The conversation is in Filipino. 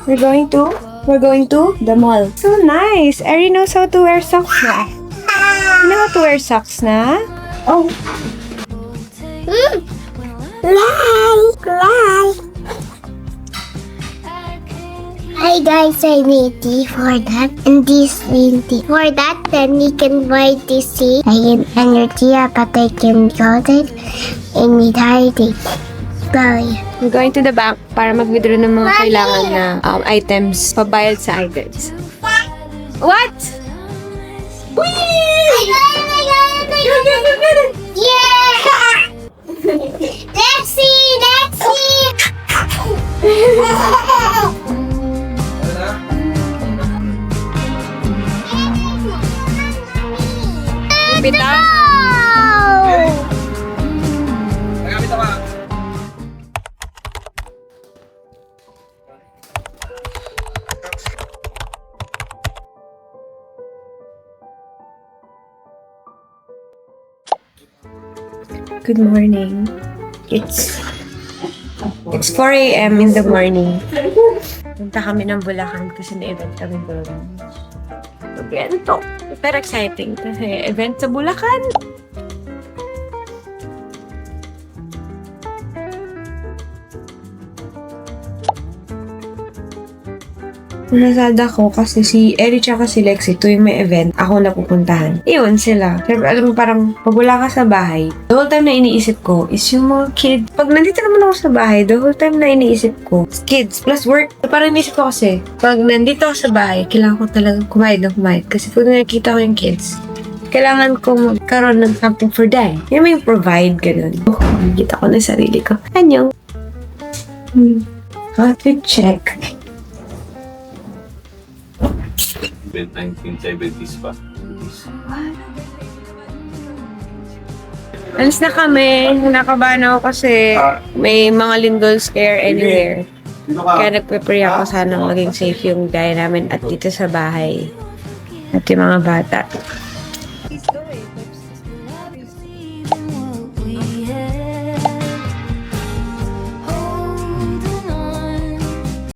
We're going to the mall. So nice! Eri knows how to wear socks na. You know how to wear socks na? Oh. Hi guys, I made tea for that and this green tea. For that, then you can buy this tea. I get energy, but I can got it and need hiding. Bye. We're going to the bank para mag-withdraw ng mga kailangan na items, pabayad sa items. What? Yeah! Let's see! Bitaw? Good morning. It's 4 a.m. in the morning. Punta kami ng Bulacan kasi may event kami doon. Evento. Pero exciting kasi event sa Bulacan. Nasada ko kasi si Eri tsaka si Lexi tuwing may event, ako napupuntahan. Iyon sila. Pero alam mo parang pag wala ka sa bahay, the whole time na iniisip ko is yung mga kids. Pag nandito naman ako sa bahay, the whole time na iniisip ko is kids plus work. So, parang iniisip ko kasi, pag nandito ako sa bahay, kailangan ko talagang kumayad. Kasi pag nakikita ko yung kids, kailangan ko magkaroon ng something for them. Yung may provide, ganun. Nakikita ko na sarili ko. Anyong? Outfit check. 1970s pa. Alis na kami. Nakabahan ako kasi may mga lindol scare anywhere. Kaya nagpe-pray ako sana maging safe yung day namin at dito sa bahay. At yung mga bata.